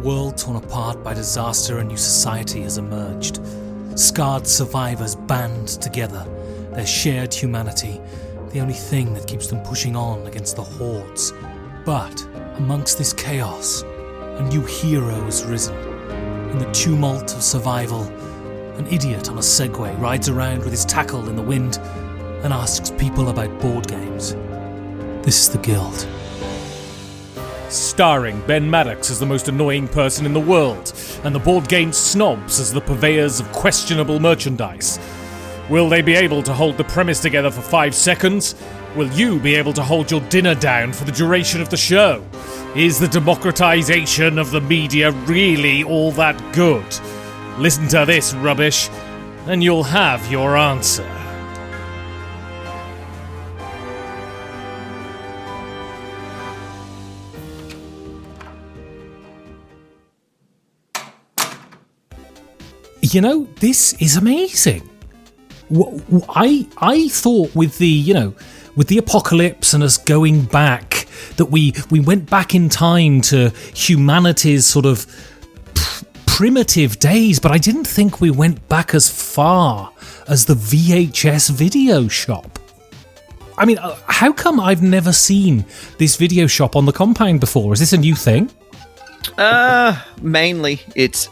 world torn apart by disaster, a new society has emerged. Scarred survivors band together, their shared humanity, the only thing that keeps them pushing on against the hordes. But amongst this chaos, a new hero has risen. In the tumult of survival, an idiot on a Segway rides around with his tackle in the wind and asks people about board games. This is the Guild. Starring Ben Maddox as the most annoying person in the world, and the board game Snobs as the purveyors of questionable merchandise. Will they be able to hold the premise together for 5 seconds? Will you be able to hold your dinner down for the duration of the show? Is the democratization of the media really all that good? Listen to this rubbish, and you'll have your answer. You know, this is amazing. I thought with the apocalypse and us going back, that we went back in time to humanity's sort of primitive days, but I didn't think we went back as far as the VHS video shop. I mean, how come I've never seen this video shop on the compound before? Is this a new thing? Mainly it's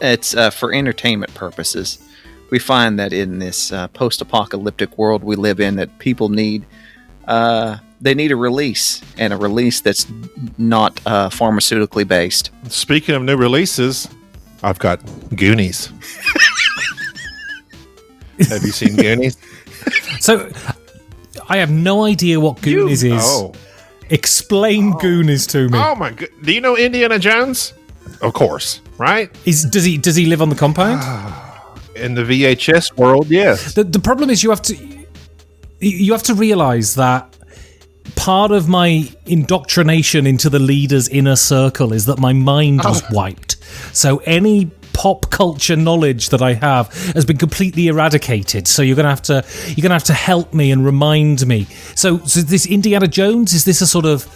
for entertainment purposes. We find that in this post-apocalyptic world we live in, that people need they need a release, and a release that's not pharmaceutically based. Speaking of new releases, I've got Goonies. Have you seen Goonies? So, I have no idea what Goonies is. Oh. Explain Goonies to me. Oh my god! Do you know Indiana Jones? Of course, right? Does he live on the compound? In the VHS world, yes. The problem is you have to realize that part of my indoctrination into the leader's inner circle is that my mind was wiped. So any pop culture knowledge that I have has been completely eradicated. So you're gonna have to help me and remind me. So this Indiana Jones, is this a sort of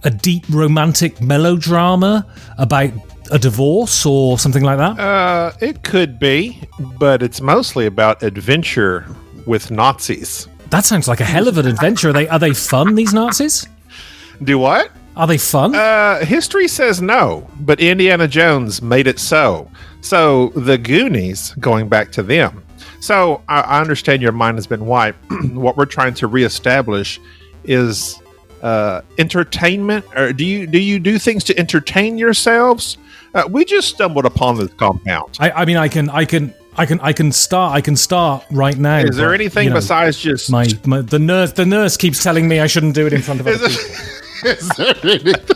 a deep romantic melodrama about a divorce or something like that? It could be, but it's mostly about adventure with Nazis. That sounds like a hell of an adventure. Are they fun, these Nazis? Do what? Are they fun? History says no, but Indiana Jones made it so. So the Goonies, going back to them. So I understand your mind has been wiped. What we're trying to reestablish is entertainment. Or do you do things to entertain yourselves? We just stumbled upon this compound. I can start right now. Is there anything besides just the nurse keeps telling me I shouldn't do it in front of other people.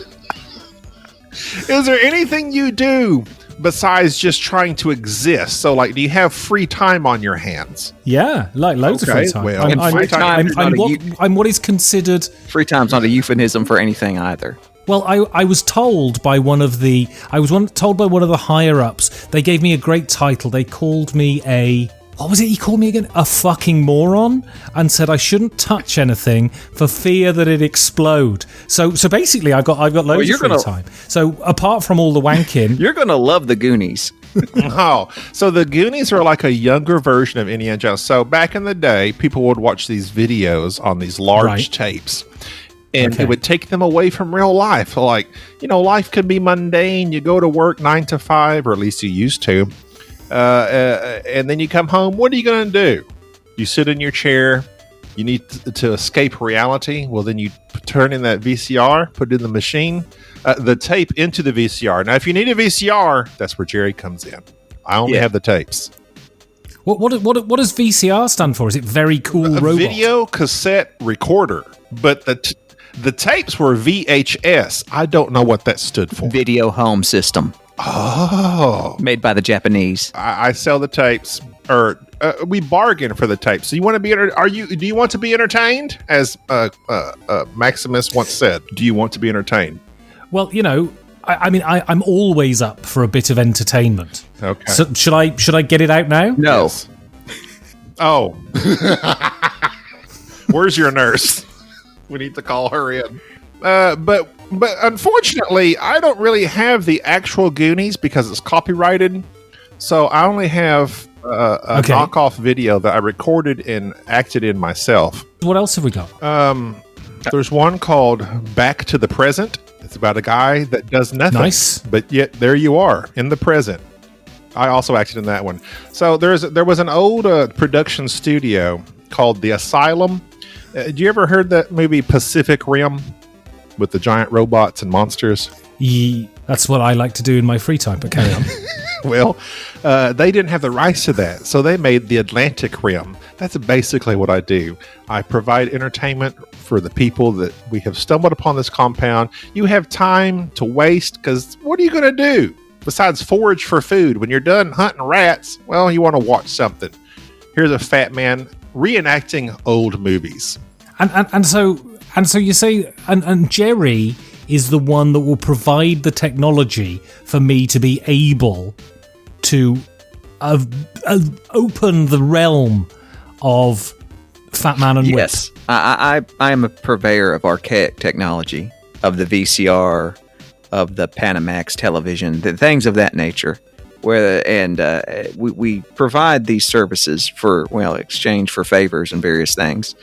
Is there anything you do besides just trying to exist? So, like, do you have free time on your hands? Yeah, like loads of free time. Well, I'm what is considered... Free time's not a euphemism for anything either. Well, I was told by one of the higher ups. They gave me a great title. They called me what was it he called me again? A fucking moron, and said I shouldn't touch anything for fear that it'd explode. So basically, I've got loads of free time. So apart from all the wanking, you're gonna love the Goonies. So the Goonies are like a younger version of Indiana Jones. So back in the day, people would watch these videos on these large tapes. And it would take them away from real life. Like, life could be mundane. You go to work 9 to 5, or at least you used to. And then you come home. What are you going to do? You sit in your chair. You need to escape reality. Well, then you turn in that VCR, put it in the machine, the tape into the VCR. Now, if you need a VCR, that's where Jerry comes in. I only have the tapes. What does VCR stand for? Is it very cool robot? Video cassette recorder. But the tapes were VHS. I don't know what that stood for. Video home system. Oh. Made by the Japanese. I sell the tapes, or we bargain for the tapes. So you want to be do you want to be entertained? As Maximus once said, do you want to be entertained? Well, I'm always up for a bit of entertainment. Okay. So should I get it out now? No. Yes. Oh. Where's your nurse? We need to call her in. But But unfortunately, I don't really have the actual Goonies because it's copyrighted. So I only have a knockoff video that I recorded and acted in myself. What else have we got? There's one called Back to the Present. It's about a guy that does nothing. Nice. But yet there you are in the present. I also acted in that one. So there was an old production studio called The Asylum. Do you ever heard that movie Pacific Rim with the giant robots and monsters? That's what I like to do in my free time, but carry on. Well, they didn't have the rights to that, so they made the Atlantic Rim. That's basically what I do. I provide entertainment for the people that we have stumbled upon this compound. You have time to waste, because what are you going to do besides forage for food? When you're done hunting rats, well, you want to watch something. Here's a fat man reenacting old movies. And so you say, and Jerry is the one that will provide the technology for me to be able to open the realm of Fat Man and Whip. Yes, I am a purveyor of archaic technology, of the VCR, of the Panamax television, the things of that nature. We provide these services for exchange for favors and various things.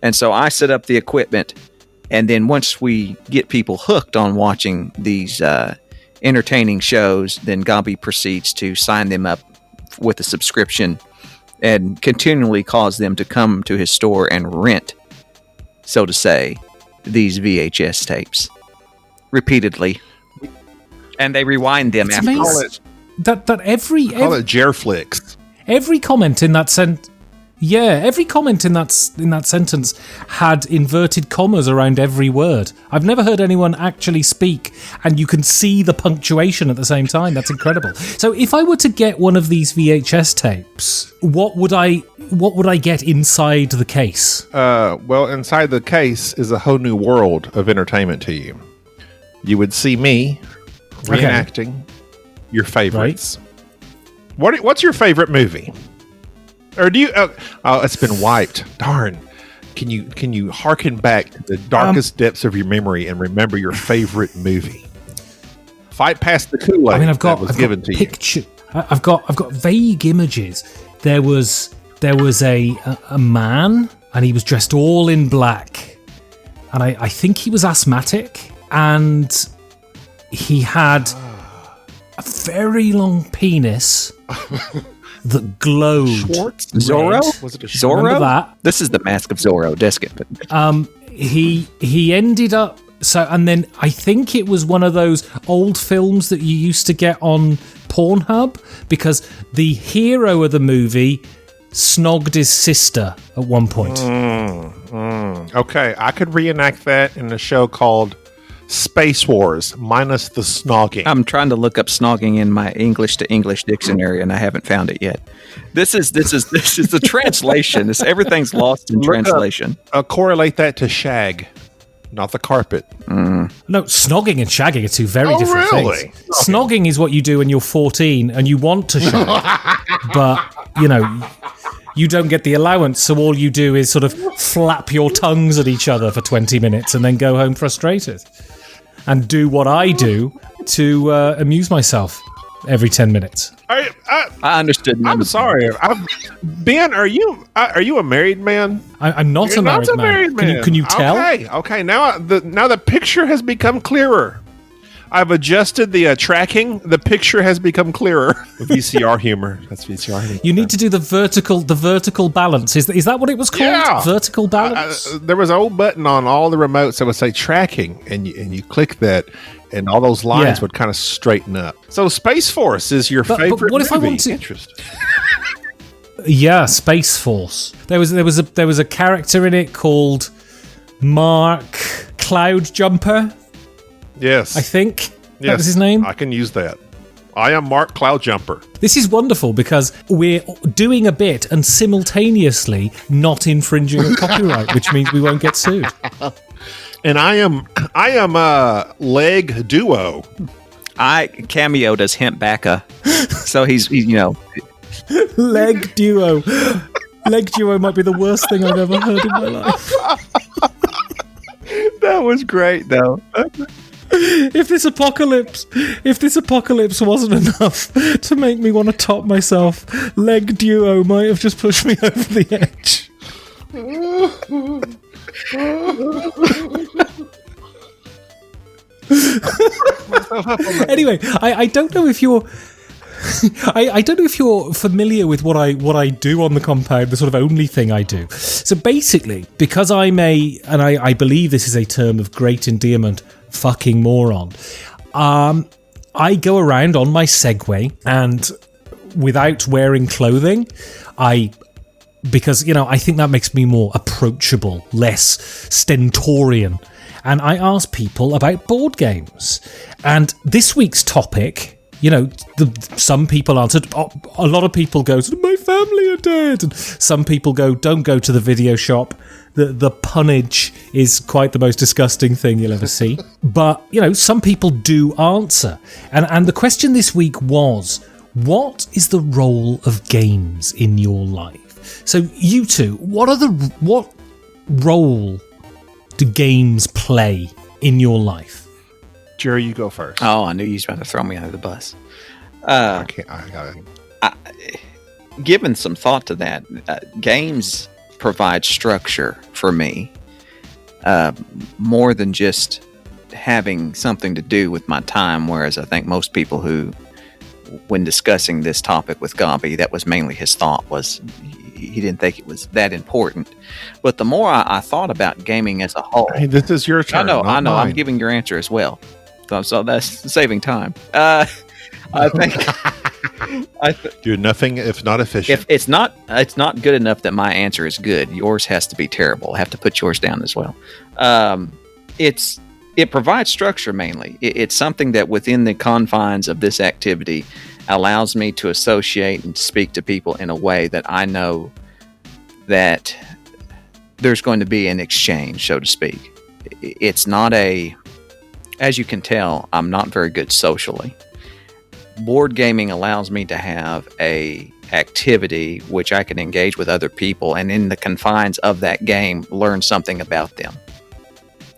And so I set up the equipment, and then once we get people hooked on watching these entertaining shows, then Gaby proceeds to sign them up with a subscription and continually cause them to come to his store and rent, so to say, these VHS tapes repeatedly. And they rewind them it's afterwards. That every call it Jerflix. Every comment in that every comment in that sentence had inverted commas around every word. I've never heard anyone actually speak, and you can see the punctuation at the same time. That's incredible. So, if I were to get one of these VHS tapes, what would I get inside the case? Well, inside the case is a whole new world of entertainment to you. You would see me reenacting your favorites. Right. What's your favorite movie? Or do you? Oh, it's been wiped. Darn! Can you harken back to the darkest depths of your memory and remember your favorite movie? Fight past the Kool-Aid. I mean, I've got given to you. I've got vague images. There was a man, and he was dressed all in black, and I think he was asthmatic, and he had a very long penis that glowed. Schwartz? Zorro? Was it a Zorro? Remember that? This is the Mask of Zorro disc. He ended up and then I think it was one of those old films that you used to get on Pornhub, because the hero of the movie snogged his sister at one point. Okay, I could reenact that in a show called Space Wars minus the snogging. I'm trying to look up snogging in my English to English dictionary, and I haven't found it yet. This is the translation. Everything's lost in translation. Correlate that to shag, not the carpet. No, snogging and shagging are two very different things. Snogging is what you do when you're 14 and you want to shag, but you don't get the allowance, so all you do is sort of flap your tongues at each other for 20 minutes and then go home frustrated. And do what I do to amuse myself every 10 minutes. I understood. I'm sorry. Ben, are you a married man? I'm not a married man. Can you tell? Okay. Now the picture has become clearer. I've adjusted the tracking. The picture has become clearer. VCR humor. That's VCR humor. You need to do the vertical balance. Is that what it was called? Yeah. Vertical balance? There was an old button on all the remotes that would say tracking, and you click that, and all those lines would kind of straighten up. So Space Force is your favorite but what if movie? I want to... Interesting. Yeah, Space Force. There was a character in it called Mark Cloudjumper. Yes. I think that was his name. I can use that. I am Mark Cloudjumper. This is wonderful because we're doing a bit and simultaneously not infringing a copyright, which means we won't get sued. And I am Leg Duo. I cameoed as Hemp Bacca. So he's Leg Duo. Leg Duo might be the worst thing I've ever heard in my life. That was great, though. If this apocalypse wasn't enough to make me want to top myself, Leg Duo might have just pushed me over the edge. Anyway, I don't know if you're I don't know if you're familiar with what I do on the compound, the sort of only thing I do. So basically, because I'm I believe this is a term of great endearment, fucking moron, I go around on my Segway and without wearing clothing, because, I think that makes me more approachable, less stentorian. And I ask people about board games. And this week's topic, some people answered, a lot of people go, my family are dead. And some people go, don't go to the video shop. The punnage is quite the most disgusting thing you'll ever see. But, some people do answer. And the question this week was, what is the role of games in your life? So you two, what role do games play in your life? Jerry, you go first. Oh, I knew you was about to throw me under the bus. I got it. Given some thought to that, games provide structure for me, more than just having something to do with my time, whereas I think most people who, when discussing this topic with Gaby, that was mainly his thought, was he didn't think it was that important. But the more I thought about gaming as a whole... Hey, this is your turn. I know. I'm giving your answer as well. So that's saving time. I think... You're nothing if not efficient. If it's not good enough that my answer is good, yours has to be terrible. I have to put yours down as well. It provides structure mainly. It's something that within the confines of this activity allows me to associate and speak to people in a way that I know that there's going to be an exchange, so to speak. It's not as you can tell, I'm not very good socially. Board gaming allows me to have a activity which I can engage with other people, and in the confines of that game, learn something about them.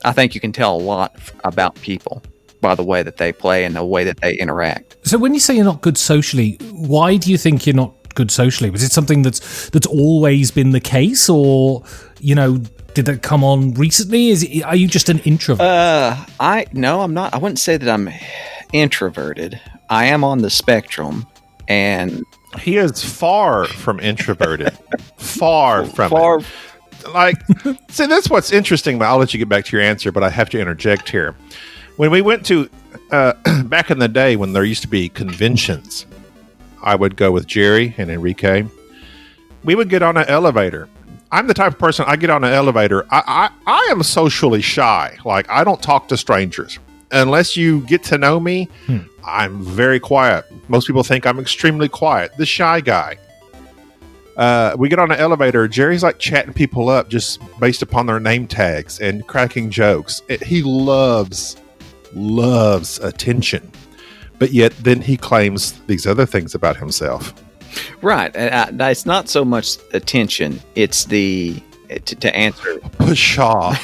I think you can tell a lot about people by the way that they play and the way that they interact. So when you say you're not good socially, why do you think you're not good socially? Was it something that's always been the case, or did that come on recently? Are you just an introvert? No, I'm not. I wouldn't say that I'm introverted. I am on the spectrum, and he is far from introverted. far from it. See, that's what's interesting, but I'll let you get back to your answer, but I have to interject here. When we went to, back in the day when there used to be conventions, I would go with Jerry and Enrique. We would get on an elevator. I'm the type of person, I get on an elevator, I am socially shy. Like, I don't talk to strangers. Unless you get to know me, I'm very quiet. Most people think I'm extremely quiet. The shy guy. We get on an elevator. Jerry's like chatting people up just based upon their name tags and cracking jokes. He loves attention. But yet then he claims these other things about himself. Right. It's not so much attention. It's to answer. Pshaw.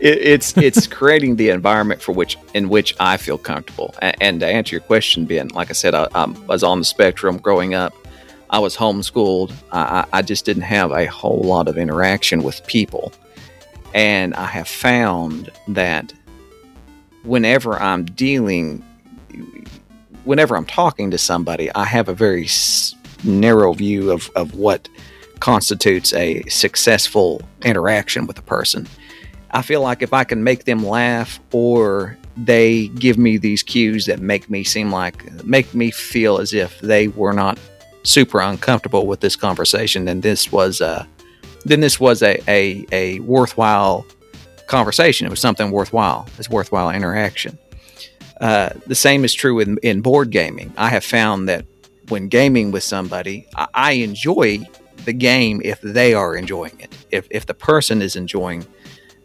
It's creating the environment in which I feel comfortable. And to answer your question, Ben, like I said, I was on the spectrum growing up. I was homeschooled. I just didn't have a whole lot of interaction with people. And I have found that whenever I'm talking to somebody, I have a very narrow view of what constitutes a successful interaction with a person. I feel like if I can make them laugh, or they give me these cues that make me feel as if they were not super uncomfortable with this conversation, then this was a worthwhile conversation. It was something worthwhile. It's worthwhile interaction. The same is true in board gaming. I have found that when gaming with somebody, I enjoy the game if they are enjoying it. If the person is enjoying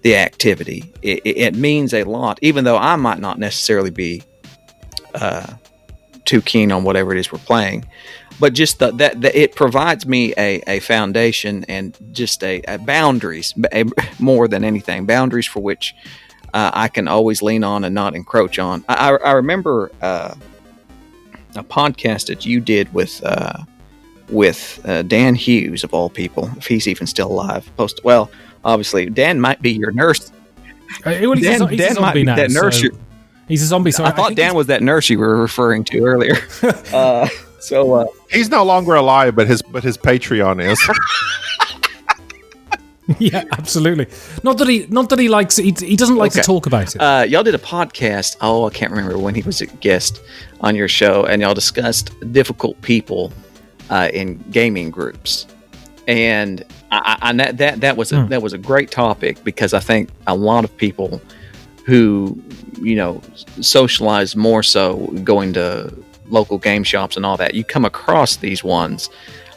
the activity, it means a lot, even though I might not necessarily be too keen on whatever it is we're playing. But just that it provides me a foundation and just a boundaries, more than anything, boundaries for which I can always lean on and not encroach on. I remember a podcast that you did with Dan Hughes, of all people, if he's even still alive. Well, obviously, Dan might be your nurse. Well, he's Dan might be that nurse. So he's a zombie. So I thought Dan was that nurse you were referring to earlier. He's no longer alive, but his Patreon is. Yeah, absolutely. Not that he likes it. He doesn't like to talk about it. Y'all did a podcast. Oh, I can't remember when he was a guest on your show, and y'all discussed difficult people in gaming groups, and that was a great topic, because I think a lot of people who socialize more so going to local game shops and all that, you come across these ones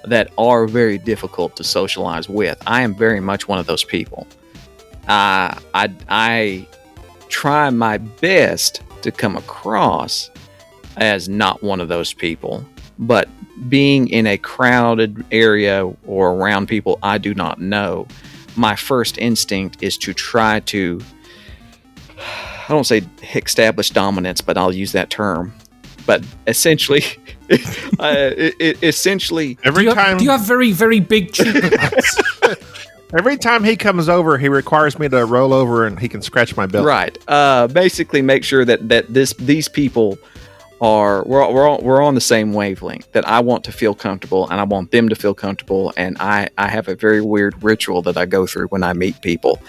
that are very difficult to socialize with. I am very much one of those people. I try my best to come across as not one of those people, but being in a crowded area or around people I do not know, my first instinct is to try to, I don't say establish dominance, but I'll use that term. But essentially, every time do you have very, very big cheek? Every time he comes over, he requires me to roll over and he can scratch my belt. Right. Basically, make sure that these people we're on the same wavelength. That I want to feel comfortable, and I want them to feel comfortable. And I have a very weird ritual that I go through when I meet people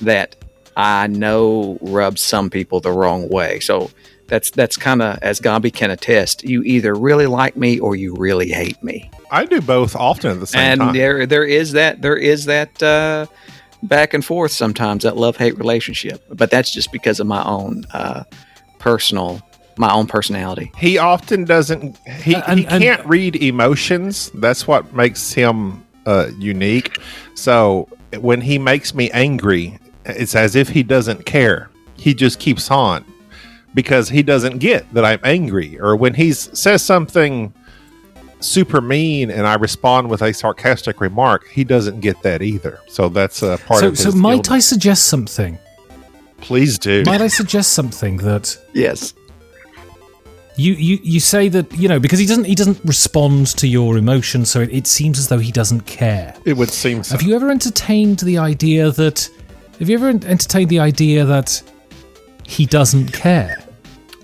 that I know rubs some people the wrong way. So that's kind of, as Gaby can attest, you either really like me or you really hate me. I do both often at the same time. And there is that back and forth sometimes, that love-hate relationship. But that's just because of my own personality. He often doesn't. He can't read emotions. That's what makes him unique. So when he makes me angry, it's as if he doesn't care. He just keeps on, because he doesn't get that I'm angry. Or when he says something super mean and I respond with a sarcastic remark, he doesn't get that either. So that's a part of his So might I suggest something? Please do. Might I suggest something that... Yes. You say that, because he doesn't respond to your emotions, so it seems as though he doesn't care. It would seem so. Have you ever entertained the idea that he doesn't care?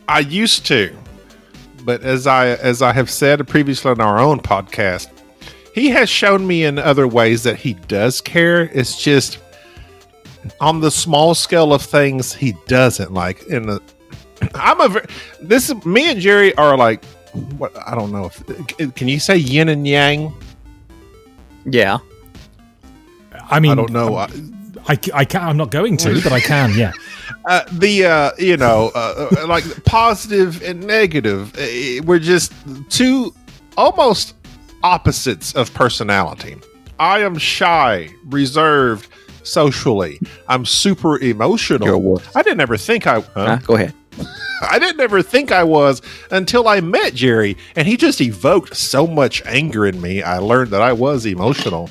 I used to, but as I have said previously on our own podcast, he has shown me in other ways that he does care. It's just on the small scale of things he doesn't like. Me and Jerry are like, what? I don't know if can you say yin and yang? Yeah. I mean, I don't know. I can. I'm not going to, but I can. Yeah. Like positive and negative. We're just two almost opposites of personality. I am shy, reserved, socially. I'm super emotional. I didn't ever think I. Go ahead. I didn't ever think I was until I met Jerry, and he just evoked so much anger in me. I learned that I was emotional.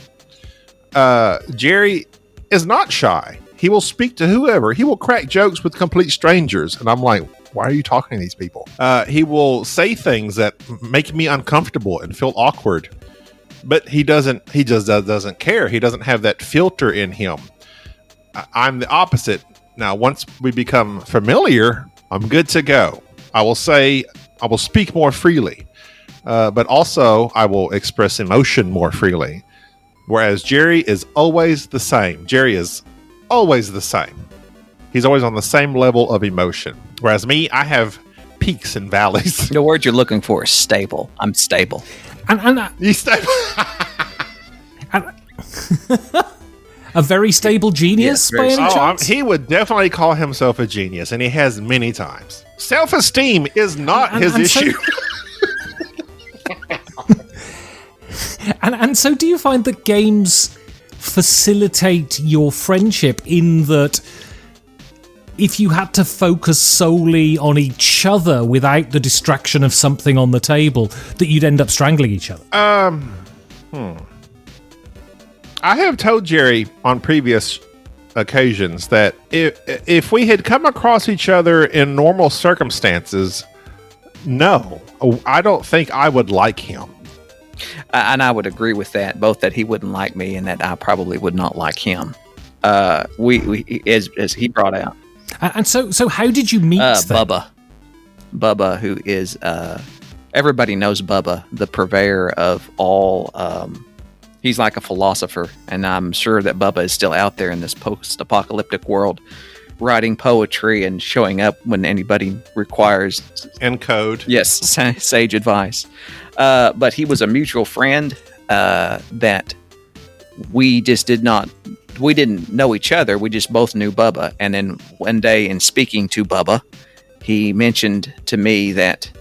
Jerry is not shy. He will speak to whoever. He will crack jokes with complete strangers. And I'm like, why are you talking to these people? He will say things that make me uncomfortable and feel awkward. But he just doesn't care. He doesn't have that filter in him. I'm the opposite. Now, once we become familiar, I'm good to go. I will speak more freely. But also I will express emotion more freely. Whereas Jerry is always the same. Jerry is always the same. He's always on the same level of emotion. Whereas me, I have peaks and valleys. The word you're looking for is stable. I'm stable. You stable. A very stable genius, by any chance? He would definitely call himself a genius, and he has many times. Self-esteem is not his issue. And so do you find that games facilitate your friendship in that if you had to focus solely on each other without the distraction of something on the table, that you'd end up strangling each other? I have told Jerry on previous occasions that if we had come across each other in normal circumstances, no, I don't think I would like him. And I would agree with that, both that he wouldn't like me and that I probably would not like him. We as he brought out. And so how did you meet Bubba, who is everybody knows Bubba, the purveyor of all. He's like a philosopher, and I'm sure that Bubba is still out there in this post-apocalyptic world, writing poetry and showing up when anybody requires and code. Yes, sage advice. But he was a mutual friend that we just we didn't know each other. We just both knew Bubba. And then one day in speaking to Bubba, he mentioned to me that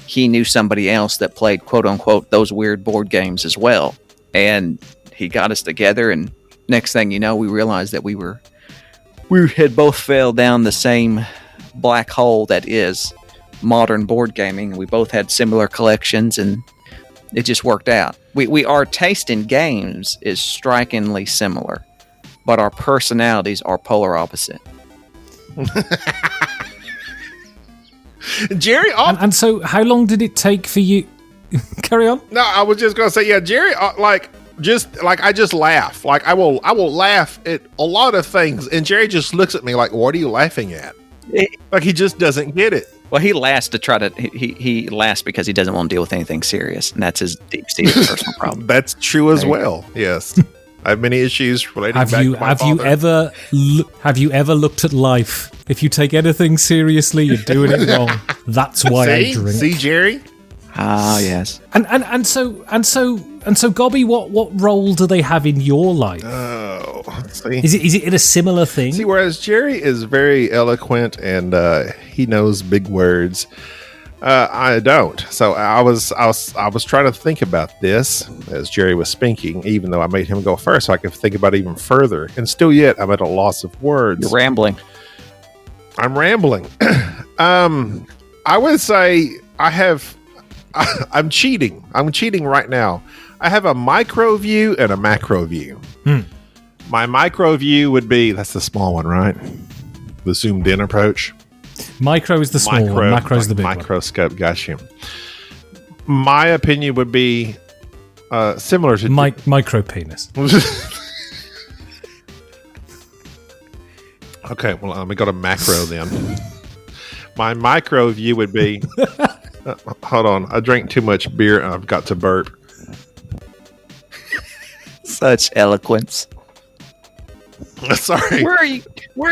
he knew somebody else that played quote unquote those weird board games as well. And he got us together, and next thing you know, we realized that we had both fell down the same black hole that is modern board gaming. We both had similar collections, and it just worked out. Our taste in games is strikingly similar, but our personalities are polar opposite. Jerry, and so how long did it take for you? Carry on. No, I was just gonna say, yeah, Jerry, I just laugh. Like I will laugh at a lot of things, and Jerry just looks at me like, "What are you laughing at?" Like he just doesn't get it. Well, he laughs he laughs because he doesn't want to deal with anything serious, and that's his deep-seated personal problem. That's true as well. Yes, I have many issues relating back to my father. Have you ever looked at life? If you take anything seriously, you're doing it wrong. That's why I drink. See, Jerry. Ah, yes. And so, Gaby, what role do they have in your life? Oh, see. Is it a similar thing? See, whereas Jerry is very eloquent and he knows big words, I don't. So I was trying to think about this as Jerry was speaking, even though I made him go first, so I could think about it even further. And still, yet I'm at a loss of words. You're rambling. I'm rambling. I would say I'm cheating. I'm cheating right now. I have a micro view and a macro view. My micro view would be, that's the small one, right? The zoomed in approach. Micro is the small one. Macro is the big microscope. One. Gotcha. My opinion would be similar to micro penis. Okay, well, let me go to macro then. My micro view would be... hold on. I drank too much beer and I've got to burp. Such eloquence. Sorry. Where are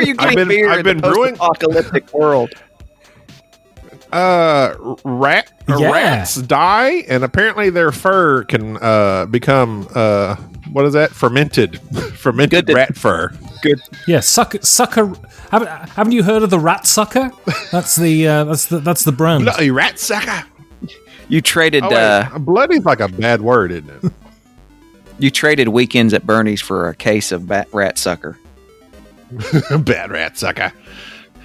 you getting beer in the post-apocalyptic world? Rats die, and apparently their fur can become what is that? Fermented rat fur. Good. Yeah, sucker. Haven't you heard of the rat sucker? That's the brand. Bloody rat sucker. You traded. Bloody's like a bad word, isn't it? You traded weekends at Bernie's for a case of rat sucker. Bad rat sucker.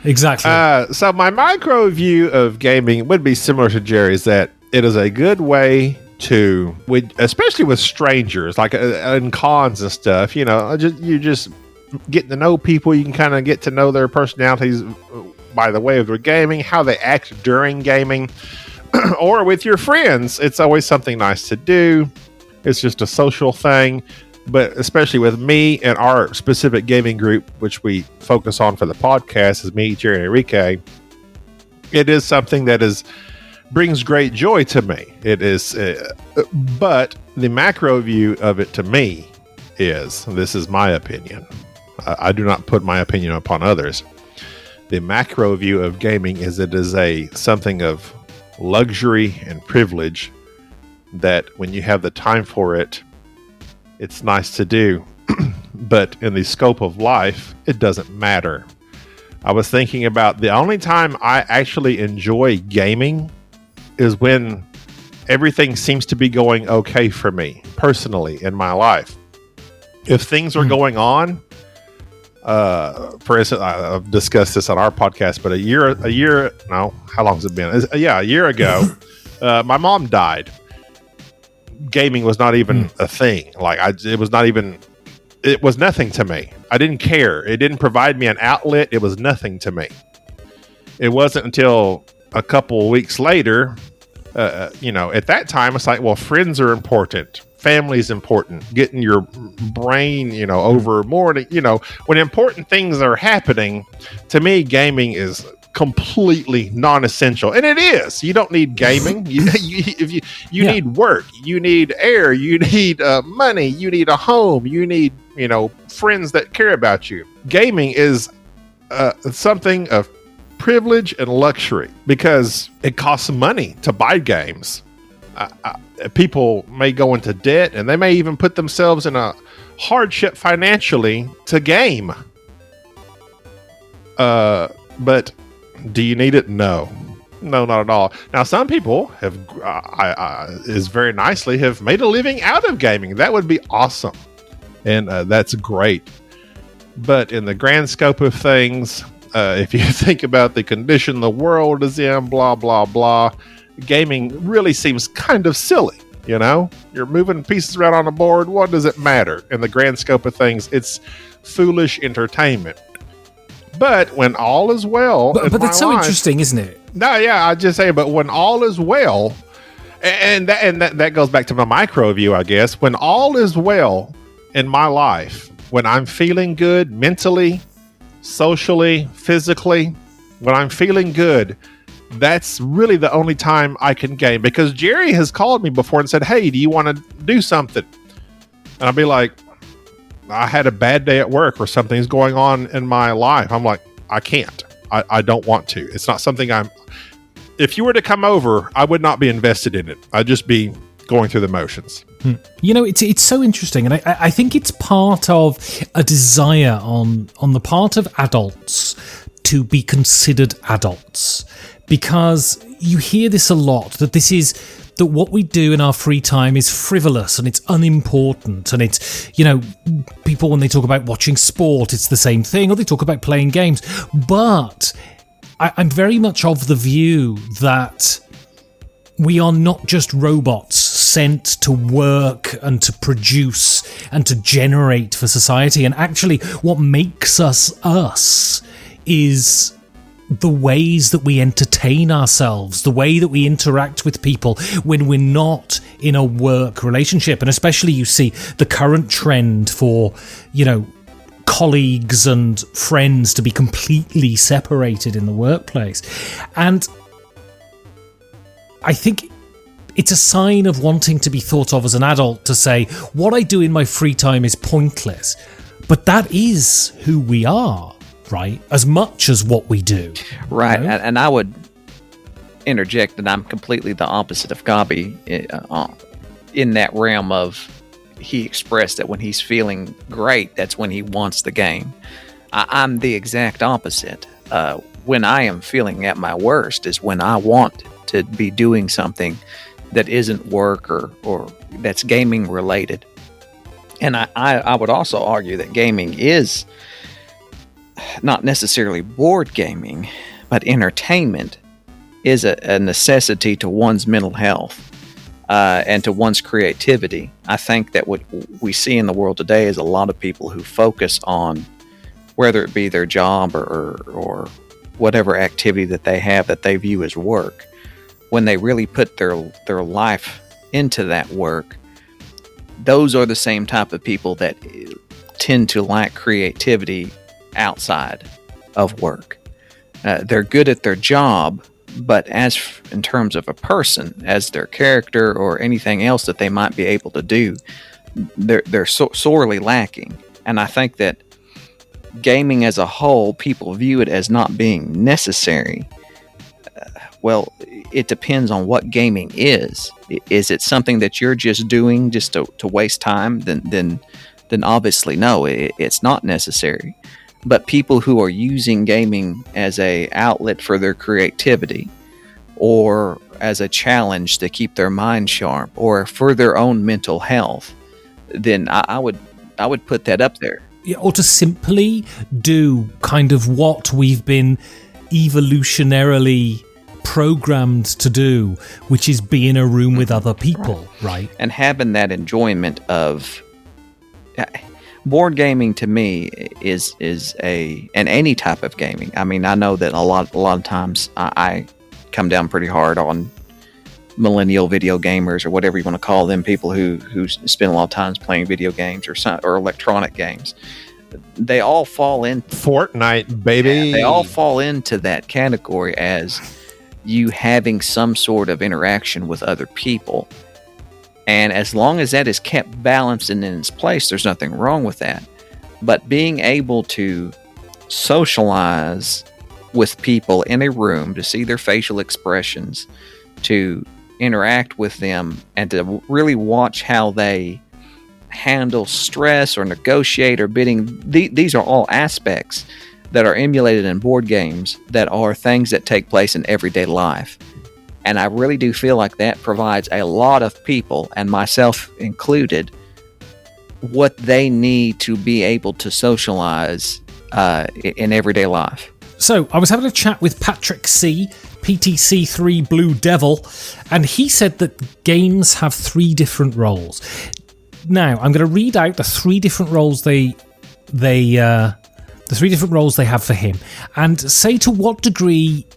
Exactly. So my micro view of gaming would be similar to Jerry's, that it is a good way to, especially with strangers, like in cons and stuff, you just getting to know people. You can kind of get to know their personalities by the way of their gaming, how they act during gaming, or with your friends. It's always something nice to do. It's just a social thing. But especially with me and our specific gaming group, which we focus on for the podcast, is me, Jerry, and Enrique, it is something that brings great joy to me. It is, but the macro view of it to me is, this is my opinion. I do not put my opinion upon others. The macro view of gaming is it is something of luxury and privilege that when you have the time for it, it's nice to do. But in the scope of life, it doesn't matter. I was thinking about the only time I actually enjoy gaming is when everything seems to be going okay for me personally in my life. If things are going on, for instance, I've discussed this on our podcast, but a year, no, how long has it been? A year ago, my mom died. Gaming was not even a thing. Like it was not even it was nothing to me. I didn't care. It didn't provide me an outlet. It was nothing to me. It wasn't until a couple of weeks later, at that time, it's like, well, friends are important. Family's important. Getting your brain, over more, when important things are happening, to me, gaming is completely non-essential, and it is. You don't need gaming. You need work, you need air, you need money, you need a home, you need friends that care about you. Gaming is something of privilege and luxury because it costs money to buy games. People may go into debt, and they may even put themselves in a hardship financially to game. But do you need it? No, not at all. Now, some people have, very nicely, have made a living out of gaming. That would be awesome, and that's great. But in the grand scope of things, if you think about the condition the world is in, blah, blah, blah, gaming really seems kind of silly. You're moving pieces around on the board. What does it matter? In the grand scope of things, it's foolish entertainment. But when all is well, but that's so interesting, isn't it? No, yeah, I just say, but when all is well, and that goes back to my micro view, I guess. When all is well in my life, when I'm feeling good mentally, socially, physically, when I'm feeling good, that's really the only time I can game. Because Jerry has called me before and said, "Hey, do you want to do something?" And I'll be like, I had a bad day at work or something's going on in my life. I'm like, I can't. I don't want to. It's not something if you were to come over, I would not be invested in it. I'd just be going through the motions. It's so interesting. And I think it's part of a desire on the part of adults to be considered adults. Because you hear this a lot, that what we do in our free time is frivolous and it's unimportant, and it's, people, when they talk about watching sport, it's the same thing, or they talk about playing games. But I'm very much of the view that we are not just robots sent to work and to produce and to generate for society. And actually, what makes us is the ways that we entertain ourselves, the way that we interact with people when we're not in a work relationship. And especially you see the current trend for, colleagues and friends to be completely separated in the workplace. And I think it's a sign of wanting to be thought of as an adult to say, what I do in my free time is pointless. But that is who we are. Right, as much as what we do. Right, and I would interject that I'm completely the opposite of Gaby in that realm of, he expressed that when he's feeling great, that's when he wants the game. I'm the exact opposite. When I am feeling at my worst is when I want to be doing something that isn't work or that's gaming related. And I would also argue that gaming is not necessarily board gaming, but entertainment is a necessity to one's mental health and to one's creativity. I think that what we see in the world today is a lot of people who focus on whether it be their job or whatever activity that they have that they view as work. When they really put their life into that work, those are the same type of people that tend to lack creativity outside of work. They're good at their job, but in terms of a person, as their character or anything else that they might be able to do, they're sorely lacking. And I think that gaming as a whole, people view it as not being necessary. Well, it depends on what gaming is. Is it something that you're just doing just to waste time? Then obviously no, it's not necessary. But people who are using gaming as a outlet for their creativity, or as a challenge to keep their mind sharp, or for their own mental health, then I would put that up there. Yeah, or to simply do kind of what we've been evolutionarily programmed to do, which is be in a room with other people, right? And having that enjoyment of board gaming to me is and any type of gaming. I mean, I know that a lot of times I come down pretty hard on millennial video gamers, or whatever you want to call them, people who spend a lot of time playing video games or electronic games. They all fall in Fortnite, baby. Yeah, they all fall into that category as you having some sort of interaction with other people. And as long as that is kept balanced and in its place, there's nothing wrong with that. But being able to socialize with people in a room, to see their facial expressions, to interact with them, and to really watch how they handle stress or negotiate or bidding, these are all aspects that are emulated in board games that are things that take place in everyday life. And I really do feel like that provides a lot of people, and myself included, what they need to be able to socialize in everyday life. So I was having a chat with Patrick C, PTC3 Blue Devil, and he said that games have 3 different roles. Now, I'm going to read out the 3 different roles the 3 different roles they have for him, and say to what degree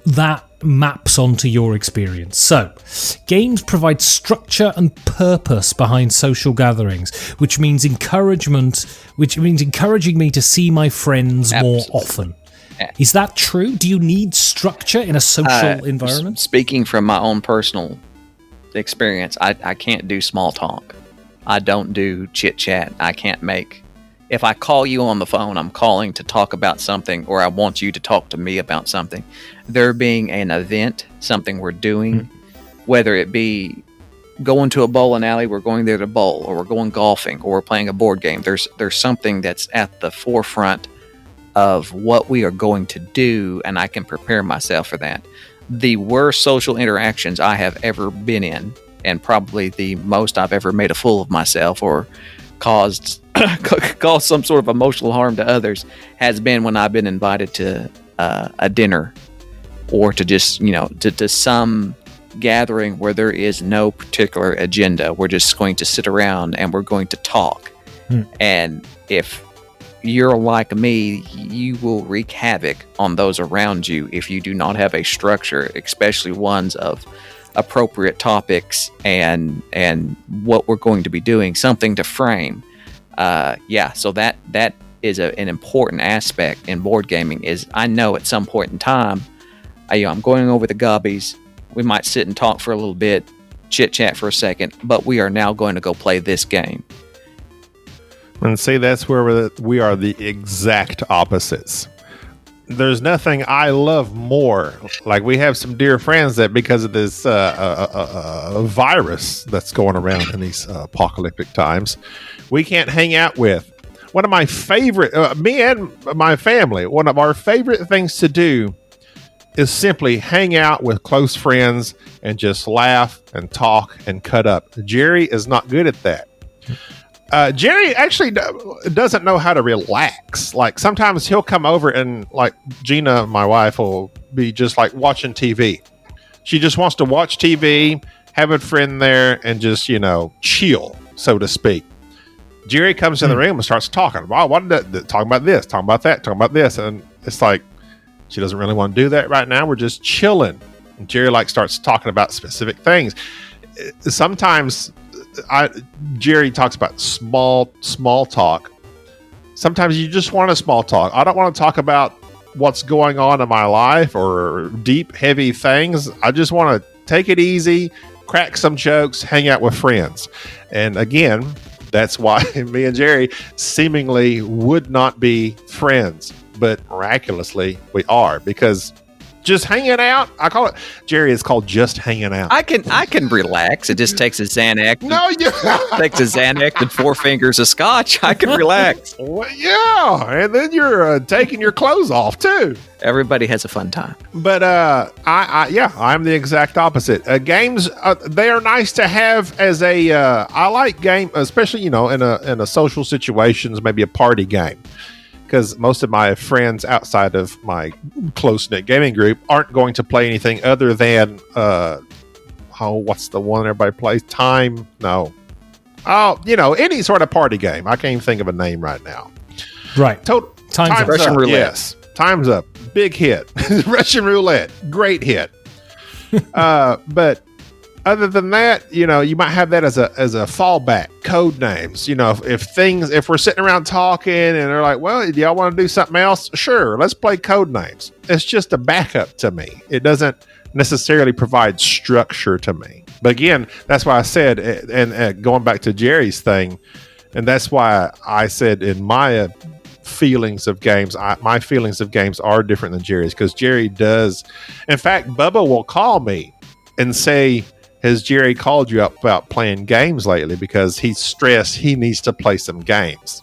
that maps onto your experience. So, games provide structure and purpose behind social gatherings, which means encouraging me to see my friends more often. Is that true? Do you need structure in a social environment? Speaking from my own personal experience, I can't do small talk. I don't do chit chat. I can't make. If I call you on the phone, I'm calling to talk about something, or I want you to talk to me about something. There being an event, something we're doing, whether it be going to a bowling alley, we're going there to bowl, or we're going golfing, or we're playing a board game. There's something that's at the forefront of what we are going to do, and I can prepare myself for that. The worst social interactions I have ever been in, and probably the most I've ever made a fool of myself or caused some sort of emotional harm to others, has been when I've been invited to a dinner, or to just, to some gathering where there is no particular agenda. We're just going to sit around and we're going to talk. And if you're like me, you will wreak havoc on those around you if you do not have a structure, especially ones of appropriate topics and what we're going to be doing, something to frame. So that is an important aspect in board gaming. Is I know at some point in time, I'm going over the Gabies. We might sit and talk for a little bit, chit chat for a second, but we are now going to go play this game. And see, that's where we are the exact opposites. There's nothing I love more. Like, we have some dear friends that, because of this virus that's going around in these apocalyptic times, we can't hang out with. One of my favorite, me and my family, one of our favorite things to do is simply hang out with close friends and just laugh and talk and cut up. Jerry is not good at that. Jerry actually doesn't know how to relax. Like, sometimes he'll come over and, like, Gina, my wife, will be just like watching TV. She just wants to watch TV, have a friend there, and just, chill, so to speak. Jerry comes in the room and starts talking. Wow, talking about this, talking about that, talking about this. And it's like, she doesn't really want to do that right now. We're just chilling. And Jerry starts talking about specific things. Sometimes Jerry talks about small talk. Sometimes you just want a small talk. I don't want to talk about what's going on in my life or deep, heavy things. I just want to take it easy, crack some jokes, hang out with friends. And again, that's why me and Jerry seemingly would not be friends, but miraculously we are, because just hanging out, Jerry is called just hanging out. I can relax. It just takes a Xanax. No, takes a Xanax and 4 fingers of scotch. I can relax. Well, yeah, and then you're taking your clothes off too. Everybody has a fun time. But I'm the exact opposite. Games, they are nice to have as a. I like game, especially in a social situations, maybe a party game. Because most of my friends outside of my close-knit gaming group aren't going to play anything other than, what's the one everybody plays? Oh, any sort of party game. I can't even think of a name right now. Right. Time's up. Russian roulette. Yes. Time's up. Big hit. Russian roulette. Great hit. But other than that, you might have that as a fallback. Code names. If we're sitting around talking and they're like, well, do y'all want to do something else? Sure, let's play code names. It's just a backup to me. It doesn't necessarily provide structure to me. But again, that's why I said, and going back to Jerry's thing, and that's why I said in my feelings of games, my feelings of games are different than Jerry's, because Jerry does. In fact, Bubba will call me and say, has Jerry called you up about playing games lately? Because he's stressed. He needs to play some games.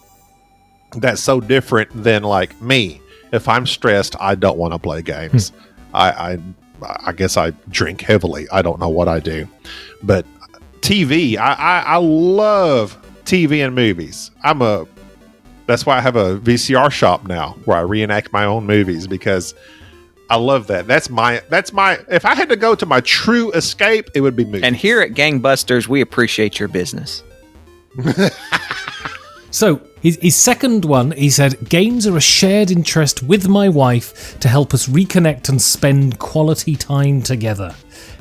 That's so different than like me. If I'm stressed, I don't want to play games. I guess I drink heavily. I don't know what I do. But TV, I love TV and movies. That's why I have a VCR shop now where I reenact my own movies, because I love that. That's my, if I had to go to my true escape, it would be movies. And here at Gangbusters, we appreciate your business. So his second one, he said, games are a shared interest with my wife to help us reconnect and spend quality time together.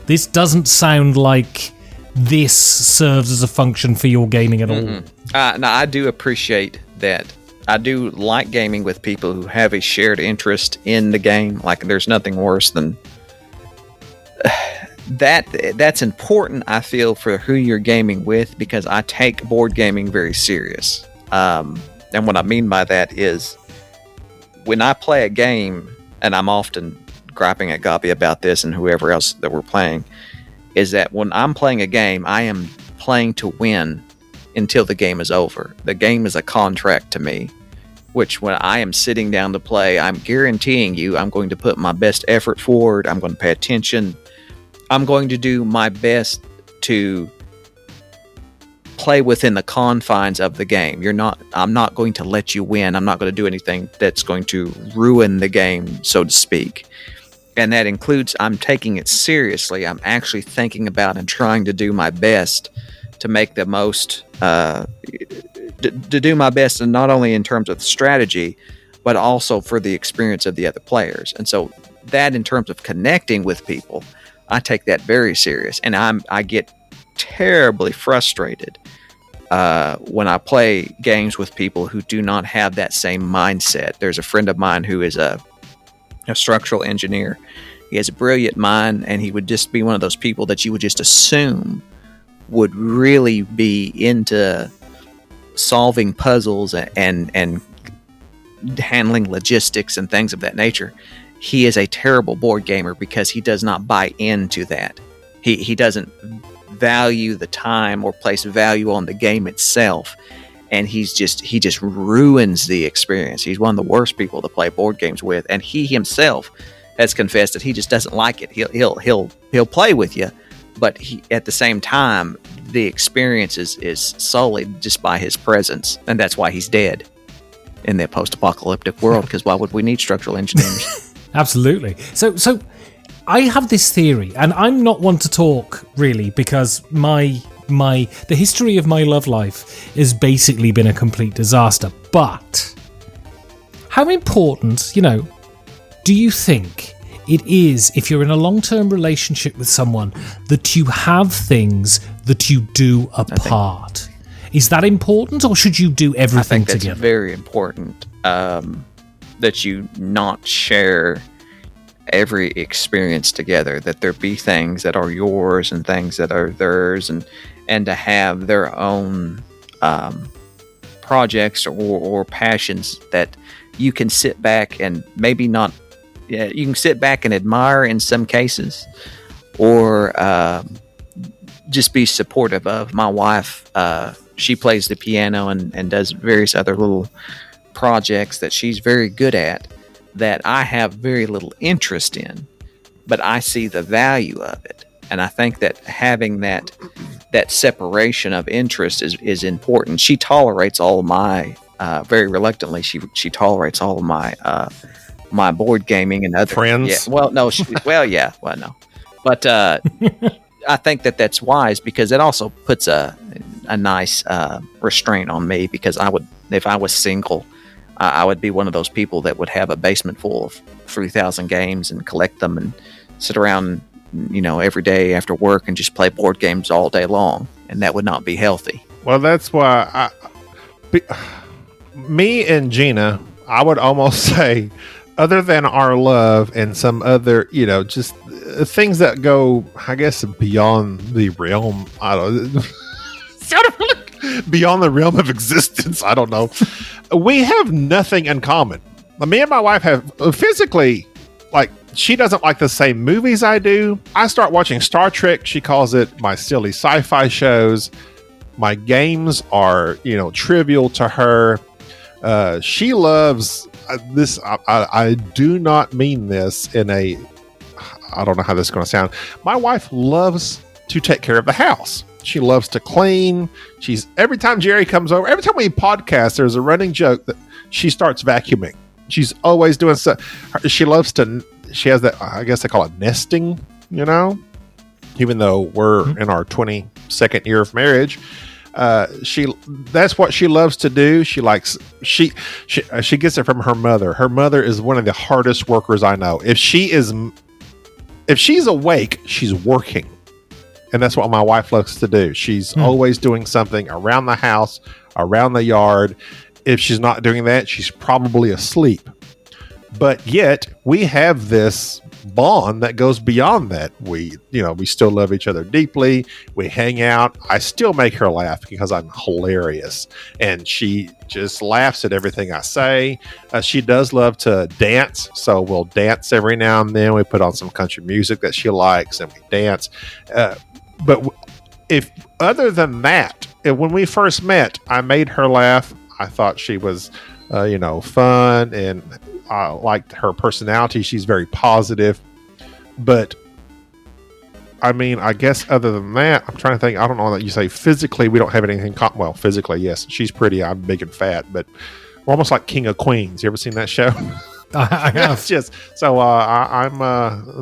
This doesn't sound like this serves as a function for your gaming at all. No, I do appreciate that. I do like gaming with people who have a shared interest in the game. Like, there's nothing worse than that. That's important, I feel, for who you're gaming with, because I take board gaming very serious. And what I mean by that is, when I play a game, and I'm often griping at Gaby about this and whoever else that we're playing, is that when I'm playing a game, I am playing to win until the game is over. The game is a contract to me, which when I am sitting down to play, I'm guaranteeing you I'm going to put my best effort forward. I'm going to pay attention. I'm going to do my best to play within the confines of the game. I'm not going to let you win. I'm not going to do anything that's going to ruin the game, so to speak. And that includes, I'm taking it seriously. I'm actually thinking about and trying to do my best to make the most, to do my best, and not only in terms of strategy, but also for the experience of the other players. And so that, in terms of connecting with people, I take that very serious. And I get terribly frustrated when I play games with people who do not have that same mindset. There's a friend of mine who is a structural engineer. He has a brilliant mind, and he would just be one of those people that you would just assume would really be into solving puzzles and handling logistics and things of that nature. He is a terrible board gamer because he does not buy into that. He doesn't value the time or place value on the game itself, and he just ruins the experience. He's one of the worst people to play board games with, and he himself has confessed that he just doesn't like it. He'll play with you, but at the same time, the experience is solely just by his presence, and that's why he's dead in the post-apocalyptic world, because why would we need structural engineers? Absolutely. So I have this theory, and I'm not one to talk, really, because the history of my love life has basically been a complete disaster. But how important, do you think it is, if you're in a long-term relationship with someone, that you have things that you do apart? Is that important, or should you do everything together? I think that's very important, that you not share every experience together, that there be things that are yours and things that are theirs, and to have their own projects or passions that you can sit back and maybe not. Yeah, you can sit back and admire in some cases, or just be supportive of. My wife, she plays the piano and does various other little projects that she's very good at, that I have very little interest in, but I see the value of it. And I think that having that separation of interest is important. She tolerates all of my, very reluctantly, she tolerates all of my board gaming and other friends. Yeah, well, no, no, but I think that that's wise, because it also puts a nice restraint on me, because if I was single, I would be one of those people that would have a basement full of 3,000 games and collect them and sit around, every day after work and just play board games all day long, and that would not be healthy. Well, that's why me and Gina, I would almost say, other than our love and some other, just things that go, I guess, beyond the realm. I don't beyond the realm of existence. I don't know. We have nothing in common. Me and my wife have physically, like, she doesn't like the same movies I do. I start watching Star Trek. She calls it my silly sci-fi shows. My games are, trivial to her. She loves this. I do not mean this in a, I don't know how this is going to sound. My wife loves to take care of the house. She loves to clean. Every time Jerry comes over, every time we podcast, there's a running joke that she starts vacuuming. She's always doing stuff. She has that, I guess they call it nesting, even though we're in our 22nd year of marriage. That's what she loves to do. She gets it from her mother. Her mother is one of the hardest workers I know. If she's awake, she's working. And that's what my wife loves to do. She's always doing something around the house, around the yard. If she's not doing that, she's probably asleep. But yet we have this bond that goes beyond that. We still love each other deeply. We hang out. I still make her laugh because I'm hilarious. And she just laughs at everything I say. She does love to dance. So we'll dance every now and then. We put on some country music that she likes and we dance. But if other than that, when we first met, I made her laugh. I thought she was, fun, and I liked her personality. She's very positive. But I mean, I guess other than that, I'm trying to think. I don't know that you say physically we don't have anything. Well, physically, yes, she's pretty. I'm big and fat, but we're almost like King of Queens. You ever seen that show? I have. I'm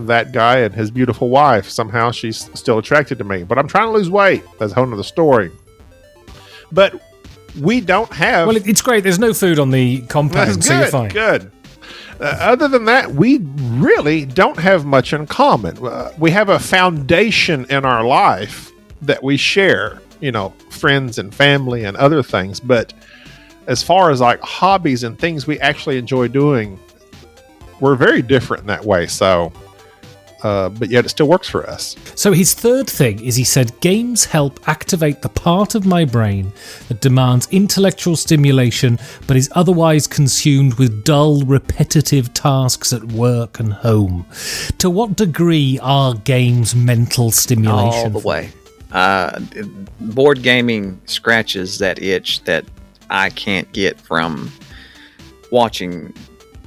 that guy and his beautiful wife. Somehow she's still attracted to me, but I'm trying to lose weight. That's a whole nother story. But we don't have. Well, it's great. There's no food on the compound, so you're fine. Good. Other than that, we really don't have much in common. We have a foundation in our life that we share, friends and family and other things. But as far as like hobbies and things we actually enjoy doing, we're very different in that way. So, but yet it still works for us. So his third thing is, he said, games help activate the part of my brain that demands intellectual stimulation but is otherwise consumed with dull, repetitive tasks at work and home. To what degree are games mental stimulation? All the way. Board gaming scratches that itch that I can't get from watching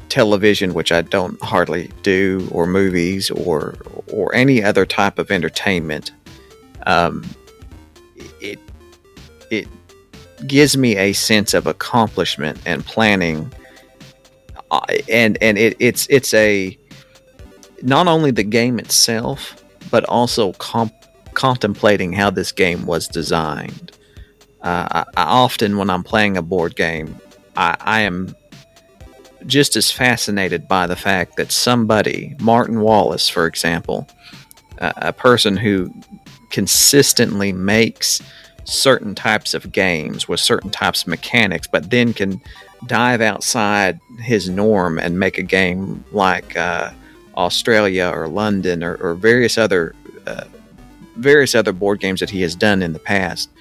television, which I don't hardly do, or movies, or any other type of entertainment. It gives me a sense of accomplishment and planning, and it's a not only the game itself, but also contemplating how this game was designed. I often, when I'm playing a board game, I am just as fascinated by the fact that somebody, Martin Wallace, for example, a person who consistently makes certain types of games with certain types of mechanics, but then can dive outside his norm and make a game like Australia or London or various other board games that he has done in the past.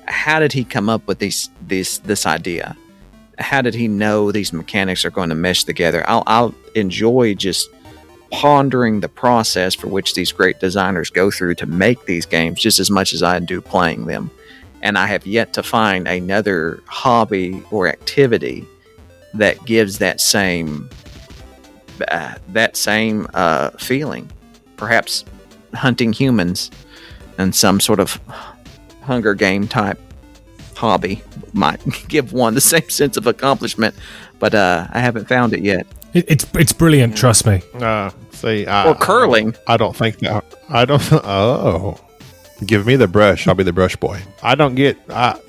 How did he come up with this idea? How did he know these mechanics are going to mesh together? I'll enjoy just pondering the process for which these great designers go through to make these games just as much as I do playing them. And I have yet to find another hobby or activity that gives that same feeling. Perhaps hunting humans and some sort of Hunger Game type hobby might give one the same sense of accomplishment, but I haven't found it yet. It's brilliant, trust me. Or curling. I don't think that. I don't. Oh, Give me the brush. I'll be the brush boy. I don't get. I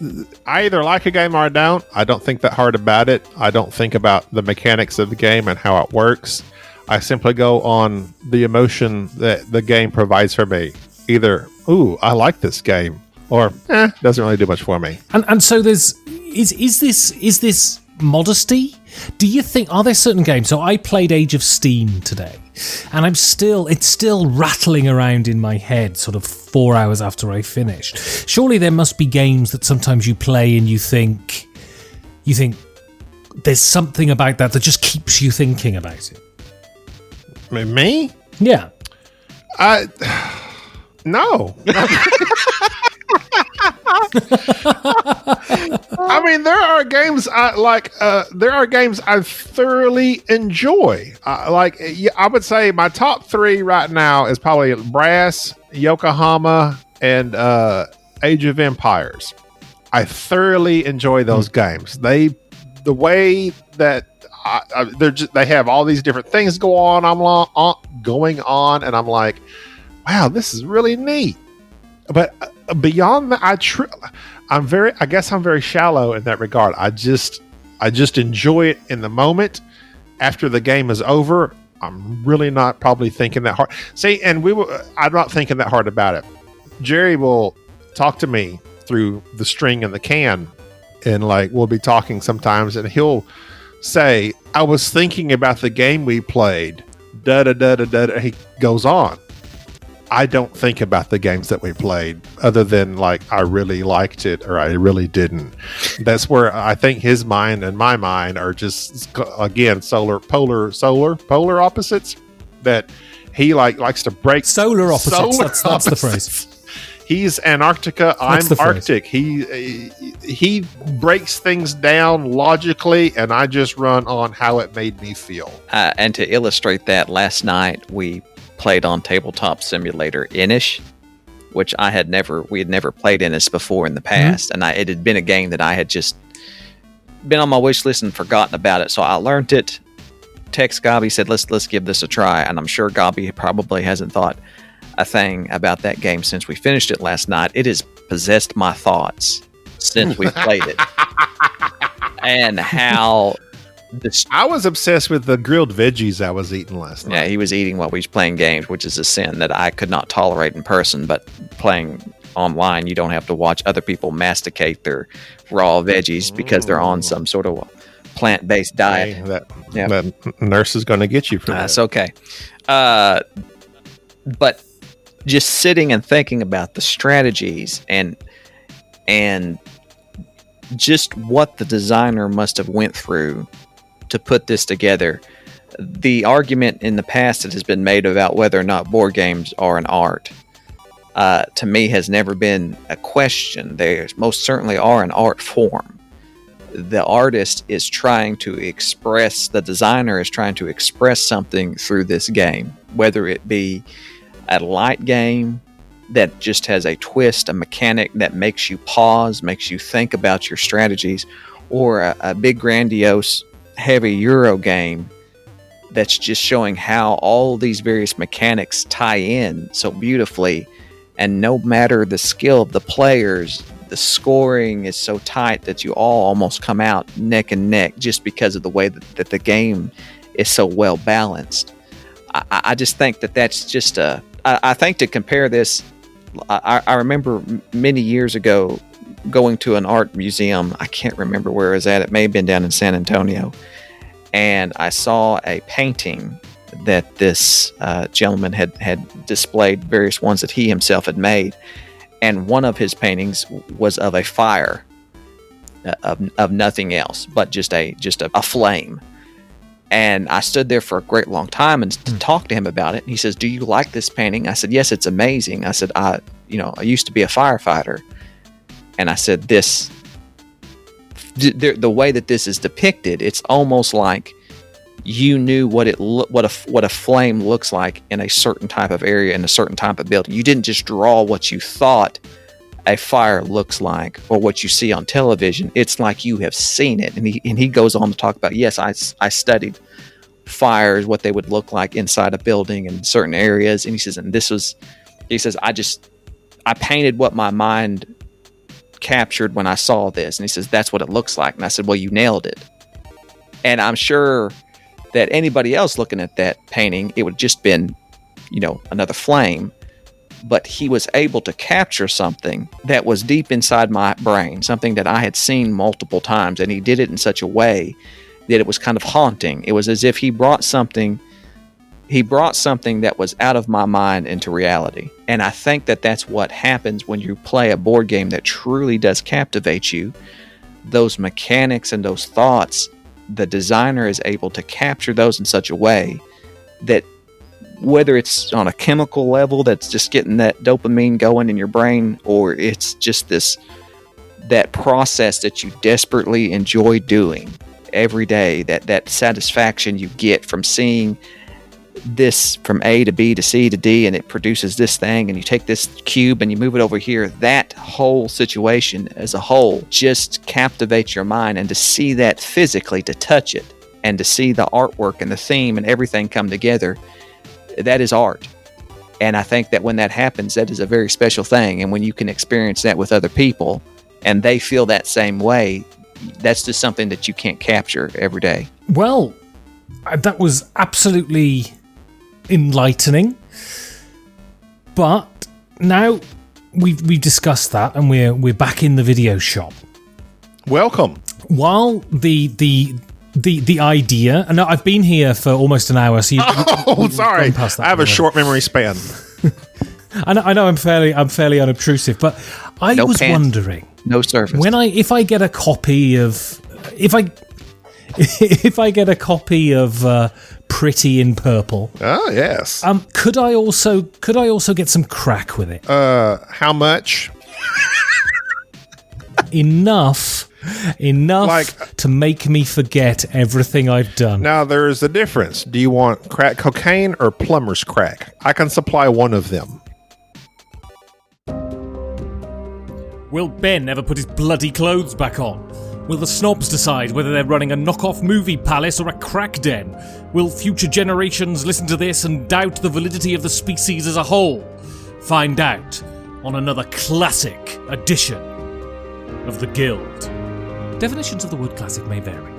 either like a game or I don't. I don't think that hard about it. I don't think about the mechanics of the game and how it works. I simply go on the emotion that the game provides for me. Either, ooh, I like this game, or doesn't really do much for me. And so is this modesty? Do you think, are there certain games? So I played Age of Steam today, and it's still rattling around in my head sort of 4 hours after I finished. Surely there must be games that sometimes you play and you think there's something about that just keeps you thinking about it. Me? Yeah. No. I mean, there are games I like. There are games I thoroughly enjoy. I would say my top 3 right now is probably Brass, Yokohama, and Age of Empires. I thoroughly enjoy those games. The way that they have all these different things going on, and I'm like, wow, this is really neat. But beyond that, I guess I'm very shallow in that regard. I just enjoy it in the moment. After the game is over, I'm really not probably thinking that hard. See, and I'm not thinking that hard about it. Jerry will talk to me through the string and the can, and like we'll be talking sometimes, and he'll say, "I was thinking about the game we played." Da da da da da. He goes on. I don't think about the games that we played other than like I really liked it or I really didn't. That's where I think his mind and my mind are just, again, polar opposites, that he likes to break. Solar opposites. That's the phrase. He's Antarctica. I'm Arctic. He breaks things down logically, and I just run on how it made me feel. And to illustrate that, last night we played on Tabletop Simulator Inish, which we had never played Inish before in the past, and it had been a game that I had just been on my wish list and forgotten about it. So I learned it. Text Gaby, said let's give this a try, and I'm sure Gaby probably hasn't thought a thing about that game since we finished it last night. It has possessed my thoughts since we played it, and how. I was obsessed with the grilled veggies I was eating last night. Yeah, he was eating while we was playing games, which is a sin that I could not tolerate in person. But playing online, you don't have to watch other people masticate their raw veggies because they're on some sort of plant-based diet. Hey, that nurse is going to get you for that. That's okay. But just sitting and thinking about the strategies and just what the designer must have went through to put this together. The argument in the past that has been made about whether or not board games are an art, to me has never been a question. They most certainly are an art form. The artist is trying to express, the designer is trying to express something through this game, whether it be a light game that just has a twist, a mechanic that makes you pause, makes you think about your strategies, or a big grandiose heavy Euro game that's just showing how all these various mechanics tie in so beautifully, and no matter the skill of the players, the scoring is so tight that you all almost come out neck and neck just because of the way that the game is so well balanced. I just think that's just I think to compare this, I remember many years ago going to an art museum. I can't remember where it was at. It may have been down in San Antonio. And I saw a painting that this gentleman had displayed, various ones that he himself had made. And one of his paintings was of a fire, of nothing else, but just a flame. And I stood there for a great long time and talked to him about it. And he says, "Do you like this painting?" I said, "Yes, it's amazing." I said, I used to be a firefighter. And I said, the way that this is depicted, it's almost like you knew what a flame looks like in a certain type of area, in a certain type of building. You didn't just draw what you thought a fire looks like or what you see on television. It's like you have seen it. And he goes on to talk about, yes, I studied fires, what they would look like inside a building in certain areas. And he says, I painted what my mind captured when I saw this. And he says, that's what it looks like. And I said, well, you nailed it. And I'm sure that anybody else looking at that painting, it would just been, another flame. But he was able to capture something that was deep inside my brain, something that I had seen multiple times. And he did it in such a way that it was kind of haunting. It was as if he brought something that was out of my mind into reality. And I think that that's what happens when you play a board game that truly does captivate you. Those mechanics and those thoughts, the designer is able to capture those in such a way that whether it's on a chemical level that's just getting that dopamine going in your brain, or it's just that process that you desperately enjoy doing every day, that satisfaction you get from seeing this from A to B to C to D, and it produces this thing, and you take this cube and you move it over here. That whole situation as a whole just captivates your mind, and to see that physically, to touch it, and to see the artwork and the theme and everything come together, that is art. And I think that when that happens, that is a very special thing. And when you can experience that with other people and they feel that same way, that's just something that you can't capture every day. Well, that was absolutely enlightening. But now we've discussed that, and we're back in the video shop. Welcome. While the idea, and I've been here for almost an hour, so sorry, I have a short memory span. I know I'm fairly unobtrusive, but I was wondering, no surface. If I get a copy of Pretty in Purple. Oh yes. Could I also get some crack with it? How much? Enough to make me forget everything I've done. Now, there is a difference. Do you want crack cocaine or plumber's crack? I can supply one of them. Will Ben ever put his bloody clothes back on? Will the snobs decide whether they're running a knockoff movie palace or a crack den? Will future generations listen to this and doubt the validity of the species as a whole? Find out on another classic edition of The Guild. Definitions of the word classic may vary.